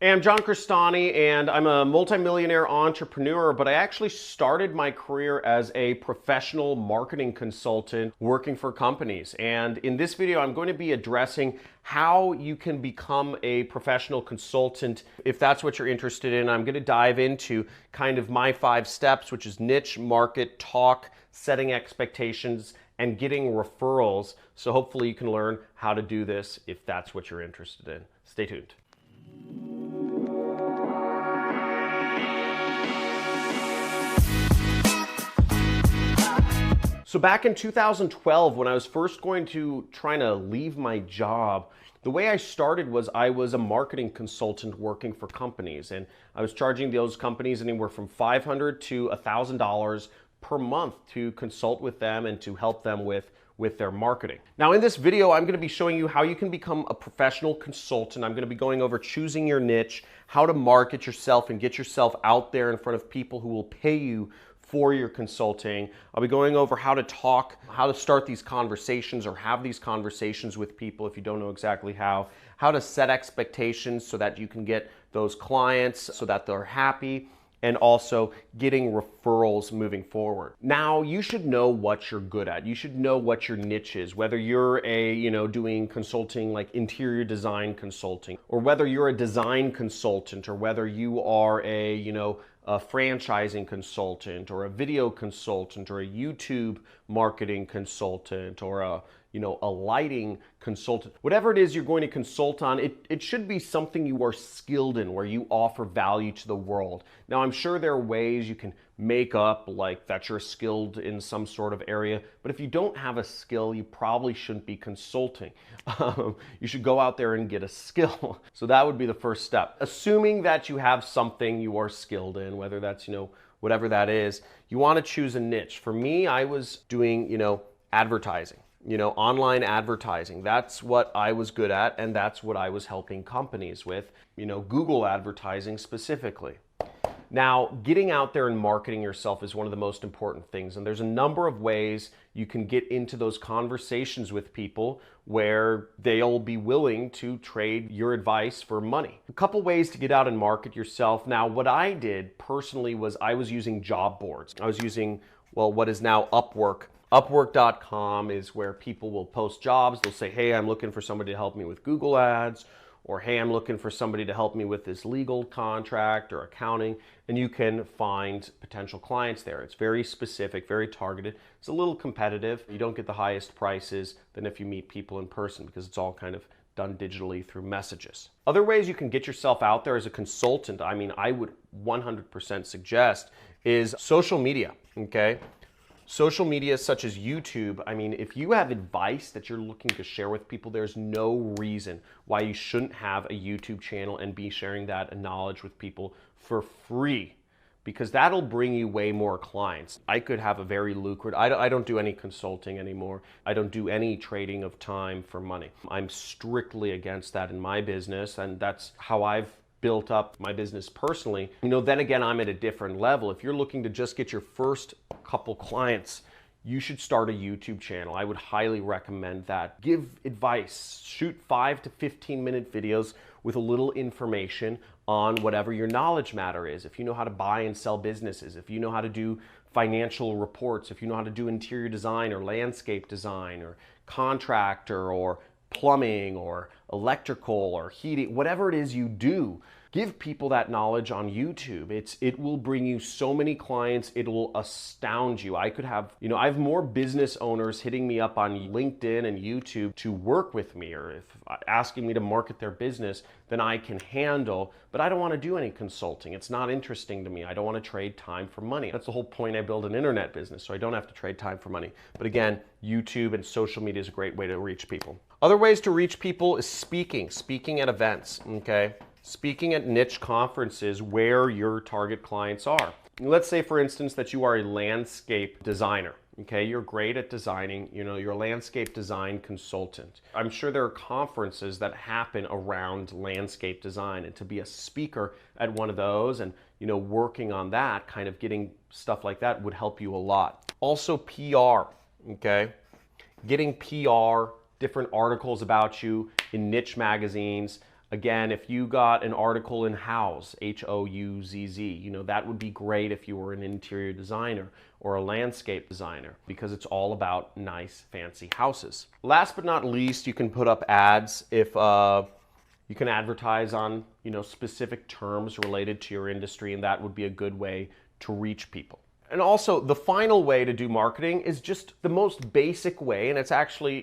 Hey, I'm John Crestani, and I'm a multimillionaire entrepreneur, but I actually started my career as a professional marketing consultant working for companies. And in this video, I'm going to be addressing how you can become a professional consultant. If that's what you're interested in, I'm going to dive into kind of my 5 steps, which is niche, market, talk, setting expectations, and getting referrals. So hopefully you can learn how to do this if that's what you're interested in. Stay tuned. So back in 2012, when I was first going to trying to leave my job, the way I started was I was a marketing consultant working for companies, and I was charging those companies anywhere from $500 to $1,000 per month to consult with them and to help them with their marketing. Now in this video, I'm going to be showing you how you can become a professional consultant. I'm going to be going over choosing your niche, how to market yourself and get yourself out there in front of people who will pay you for your consulting. I'll be going over how to talk, how to start these conversations or have these conversations with people if you don't know exactly how to set expectations so that you can get those clients so that they're happy, and also getting referrals moving forward. Now, you should know what you're good at. You should know what your niche is, whether you're doing consulting like interior design consulting, or whether you're a design consultant, or whether you are a franchising consultant, or a video consultant, or a YouTube marketing consultant, or a lighting consultant. Whatever it is you're going to consult on, it should be something you are skilled in, where you offer value to the world. Now, I'm sure there are ways you can make up like that you're skilled in some sort of area, but if you don't have a skill, you probably shouldn't be consulting. You should go out there and get a skill. So that would be the first step. Assuming that you have something you are skilled in, whether that's, whatever that is, you want to choose a niche. For me, I was doing, advertising. Online advertising. That's what I was good at, and that's what I was helping companies with, Google advertising specifically. Now, getting out there and marketing yourself is one of the most important things, and there's a number of ways you can get into those conversations with people where they'll be willing to trade your advice for money. A couple ways to get out and market yourself. Now, what I did personally was I was using job boards. I was using, what is now Upwork. Upwork.com is where people will post jobs. They'll say, hey, I'm looking for somebody to help me with Google ads, or hey, I'm looking for somebody to help me with this legal contract or accounting, and you can find potential clients there. It's very specific, very targeted. It's a little competitive. You don't get the highest prices than if you meet people in person, because it's all kind of done digitally through messages. Other ways you can get yourself out there as a consultant, I would 100% suggest, is social media, okay? Social media such as YouTube, if you have advice that you're looking to share with people, there's no reason why you shouldn't have a YouTube channel and be sharing that knowledge with people for free, because that'll bring you way more clients. I could have a very lucrative, I don't do any consulting anymore. I don't do any trading of time for money. I'm strictly against that in my business, and that's how I've built up my business personally. Then again, I'm at a different level. If you're looking to just get your first couple clients, you should start a YouTube channel. I would highly recommend that. Give advice, shoot 5 to 15-minute videos with a little information on whatever your knowledge matter is. If you know how to buy and sell businesses, if you know how to do financial reports, if you know how to do interior design or landscape design or contractor or plumbing or electrical or heating, whatever it is you do, give people that knowledge on YouTube. It will bring you so many clients, it will astound you. I have more business owners hitting me up on LinkedIn and YouTube to work with me, or if asking me to market their business, than I can handle, but I don't want to do any consulting. It's not interesting to me. I don't want to trade time for money. That's the whole point. I build an internet business, so I don't have to trade time for money. But again, YouTube and social media is a great way to reach people. Other ways to reach people is speaking at events, okay? Speaking at niche conferences where your target clients are. Let's say, for instance, that you are a landscape designer. Okay, you're great at designing, you're a landscape design consultant. I'm sure there are conferences that happen around landscape design, and to be a speaker at one of those and, working on that, kind of getting stuff like that would help you a lot. Also PR, okay? Getting PR, different articles about you in niche magazines, Again, if you got an article in Houzz, Houzz, that would be great if you were an interior designer or a landscape designer, because it's all about nice, fancy houses. Last but not least, you can put up ads if you can advertise on, specific terms related to your industry, and that would be a good way to reach people. And also, the final way to do marketing is just the most basic way, and it's actually,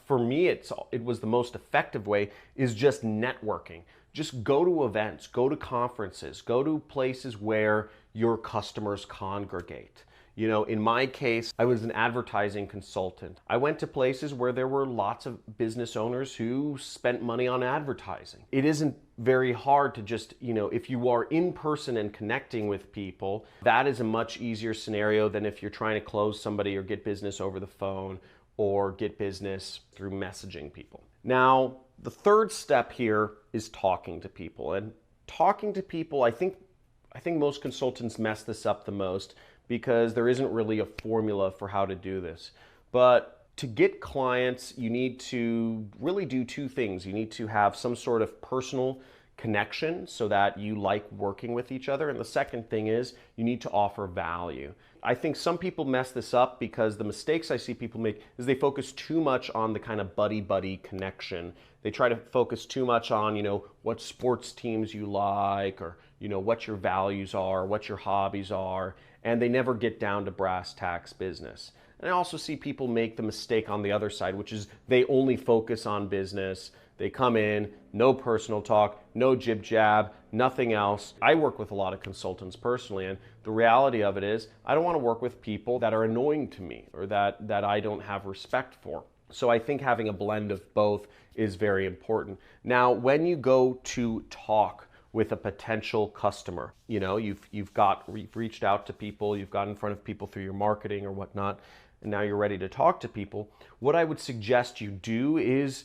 for me, it was the most effective way, is just networking. Just go to events, go to conferences, go to places where your customers congregate. In my case, I was an advertising consultant. I went to places where there were lots of business owners who spent money on advertising. It isn't very hard to just, if you are in person and connecting with people, that is a much easier scenario than if you're trying to close somebody or get business over the phone or get business through messaging people. Now, the third step here is talking to people. And talking to people, I think most consultants mess this up the most, because there isn't really a formula for how to do this. But to get clients, you need to really do two things. You need to have some sort of personal connection so that you like working with each other. And the second thing is you need to offer value. I think some people mess this up because the mistakes I see people make is they focus too much on the kind of buddy-buddy connection. They try to focus too much on, what sports teams you like, or, what your values are, what your hobbies are, and they never get down to brass tacks business. And I also see people make the mistake on the other side, which is they only focus on business. They come in, no personal talk, no jib jab, nothing else. I work with a lot of consultants personally, and the reality of it is I don't want to work with people that are annoying to me or that I don't have respect for. So I think having a blend of both is very important. Now, when you go to talk with a potential customer, you've reached out to people, you've got in front of people through your marketing or whatnot, and now you're ready to talk to people. What I would suggest you do is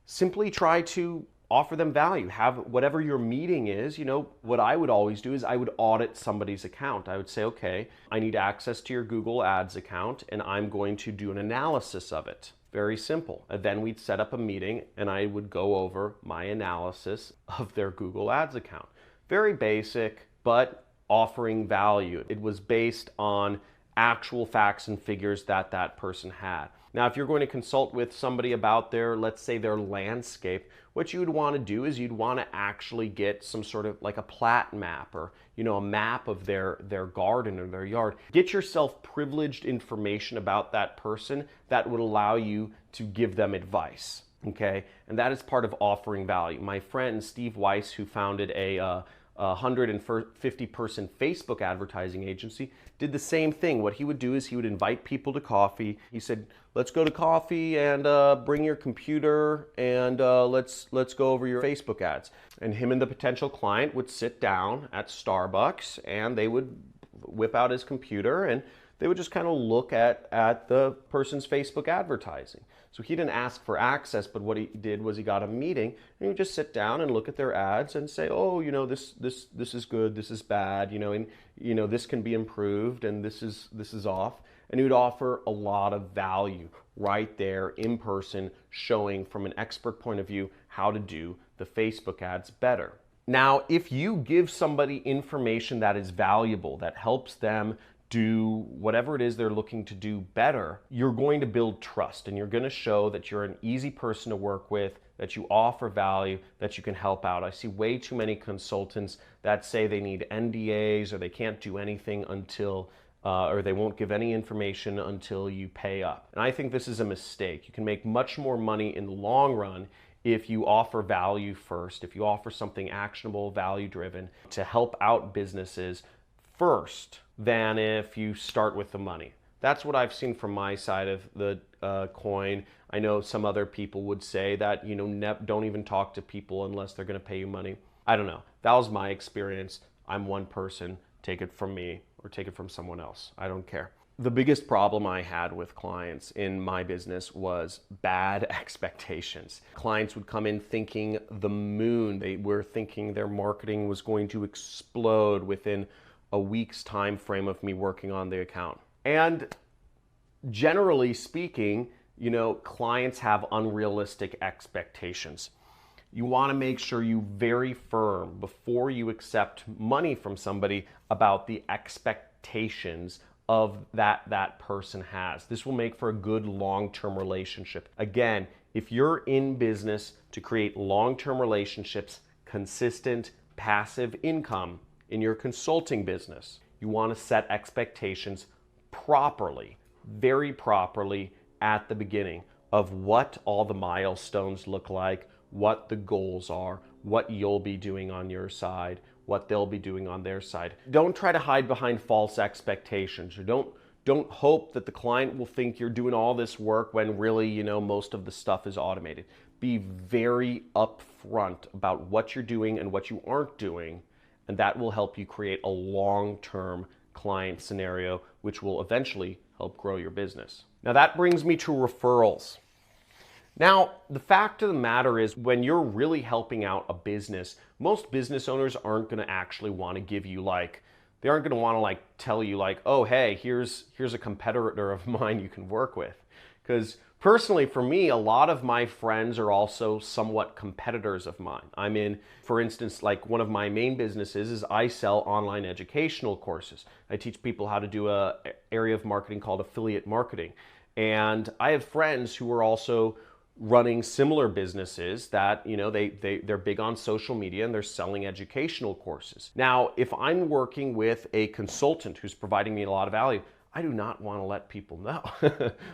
simply try to offer them value. Have whatever your meeting is, what I would always do is I would audit somebody's account. I would say, okay, I need access to your Google Ads account, and I'm going to do an analysis of it. Very simple. And then we'd set up a meeting and I would go over my analysis of their Google Ads account. Very basic, but offering value. It was based on actual facts and figures that person had. Now, if you're going to consult with somebody about let's say their landscape, what you would want to do is you'd want to actually get some sort of like a plat map or, a map of their garden or their yard. Get yourself privileged information about that person that would allow you to give them advice, okay? And that is part of offering value. My friend Steve Weiss, who founded a 150-person Facebook advertising agency, did the same thing. What he would do is he would invite people to coffee. He said, let's go to coffee and bring your computer and let's go over your Facebook ads. And him and the potential client would sit down at Starbucks and they would whip out his computer and they would just kind of look at the person's Facebook advertising. So he didn't ask for access, but what he did was he got a meeting and he would just sit down and look at their ads and say, oh, this is good, this is bad, and this can be improved and this is off. And he would offer a lot of value right there in person, showing from an expert point of view how to do the Facebook ads better. Now, if you give somebody information that is valuable, that helps them do whatever it is they're looking to do better, you're going to build trust and you're going to show that you're an easy person to work with, that you offer value, that you can help out. I see way too many consultants that say they need NDAs or they can't do anything until or they won't give any information until you pay up. And I think this is a mistake. You can make much more money in the long run if you offer value first, if you offer something actionable, value-driven to help out businesses first, than if you start with the money. That's what I've seen from my side of the coin. I know some other people would say that, don't even talk to people unless they're going to pay you money. I don't know. That was my experience. I'm one person. Take it from me or take it from someone else. I don't care. The biggest problem I had with clients in my business was bad expectations. Clients would come in thinking the moon. They were thinking their marketing was going to explode within a week's time frame of me working on the account. And generally speaking, clients have unrealistic expectations. You want to make sure you very firm before you accept money from somebody about the expectations of that person has. This will make for a good long-term relationship. Again, if you're in business to create long-term relationships, consistent passive income in your consulting business, you want to set expectations properly, very properly at the beginning of what all the milestones look like, what the goals are, what you'll be doing on your side, what they'll be doing on their side. Don't try to hide behind false expectations, or don't hope that the client will think you're doing all this work when really, most of the stuff is automated. Be very upfront about what you're doing and what you aren't doing, and that will help you create a long-term client scenario, which will eventually help grow your business. Now that brings me to referrals. Now, the fact of the matter is, when you're really helping out a business, most business owners aren't going to actually want to give you they aren't going to want to tell you oh, hey, here's a competitor of mine you can work with. Because personally, for me, a lot of my friends are also somewhat competitors of mine. I'm in, for instance, one of my main businesses is I sell online educational courses. I teach people how to do an area of marketing called affiliate marketing. And I have friends who are also running similar businesses that, they're big on social media and they're selling educational courses. Now, if I'm working with a consultant who's providing me a lot of value, I do not want to let people know,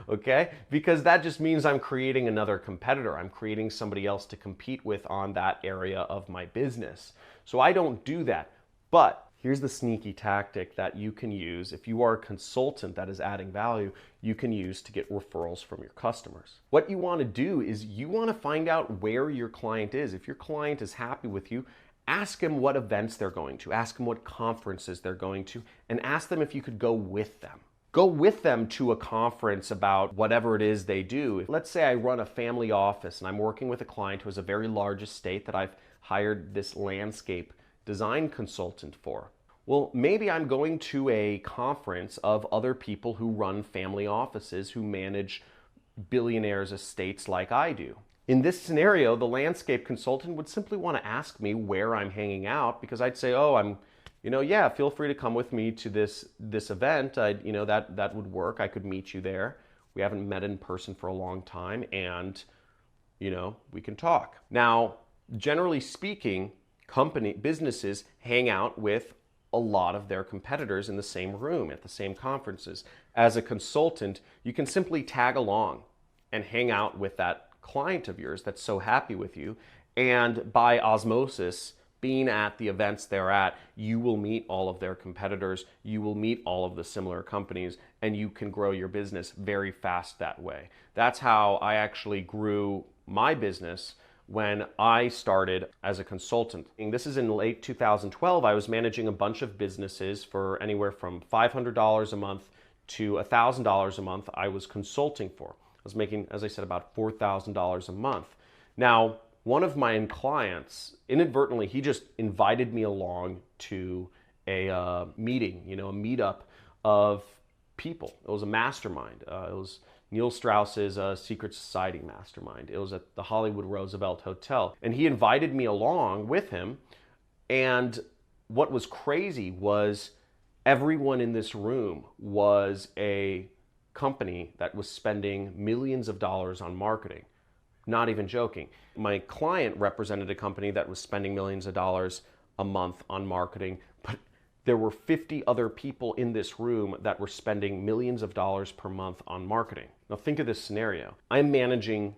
okay? Because that just means I'm creating another competitor. I'm creating somebody else to compete with on that area of my business. So I don't do that. But here's the sneaky tactic that you can use if you are a consultant that is adding value, you can use to get referrals from your customers. What you want to do is you want to find out where your client is. If your client is happy with you, ask them what events they're going to, ask them what conferences they're going to, and ask them if you could go with them. Go with them to a conference about whatever it is they do. Let's say I run a family office and I'm working with a client who has a very large estate that I've hired this landscape design consultant for. Well, maybe I'm going to a conference of other people who run family offices who manage billionaires' estates like I do. In this scenario, the landscape consultant would simply want to ask me where I'm hanging out, because I'd say, oh, yeah, feel free to come with me to this event. That would work. I could meet you there. We haven't met in person for a long time, and we can talk. Now, generally speaking, businesses hang out with a lot of their competitors in the same room at the same conferences. As a consultant, you can simply tag along and hang out with that client of yours that's so happy with you, and by osmosis, being at the events they're at, you will meet all of their competitors, you will meet all of the similar companies, and you can grow your business very fast that way. That's how I actually grew my business when I started as a consultant. And this is in late 2012. I was managing a bunch of businesses for anywhere from $500 a month to $1,000 a month I was consulting for. I was making, as I said, about $4,000 a month. Now, one of my clients, inadvertently, he just invited me along to a meeting, a meetup of people. It was a mastermind. It was Neil Strauss's Secret Society mastermind. It was at the Hollywood Roosevelt Hotel. And he invited me along with him. And what was crazy was everyone in this room was a company that was spending millions of dollars on marketing. Not even joking. My client represented a company that was spending millions of dollars a month on marketing, but there were 50 other people in this room that were spending millions of dollars per month on marketing. Now think of this scenario. I'm managing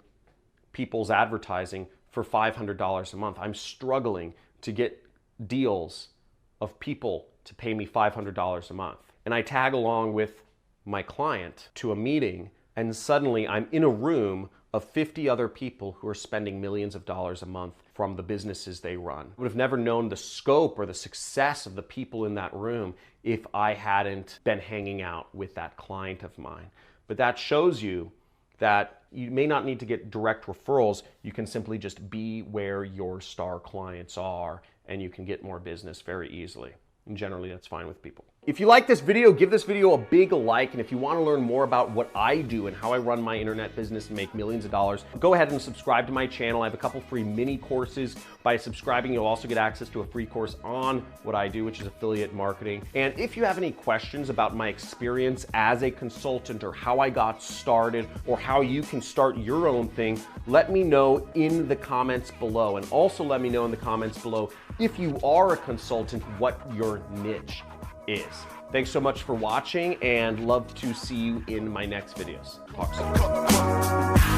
people's advertising for $500 a month. I'm struggling to get deals of people to pay me $500 a month. And I tag along with my client to a meeting, and suddenly I'm in a room of 50 other people who are spending millions of dollars a month from the businesses they run. I would have never known the scope or the success of the people in that room if I hadn't been hanging out with that client of mine. But that shows you that you may not need to get direct referrals. You can simply just be where your star clients are, and you can get more business very easily. And generally, that's fine with people. If you like this video, give this video a big like, and if you want to learn more about what I do and how I run my internet business and make millions of dollars, go ahead and subscribe to my channel. I have a couple free mini courses. By subscribing, you'll also get access to a free course on what I do, which is affiliate marketing. And if you have any questions about my experience as a consultant or how I got started or how you can start your own thing, let me know in the comments below. And also let me know in the comments below, if you are a consultant, what your niche is. Thanks so much for watching, and love to see you in my next videos. Talk soon.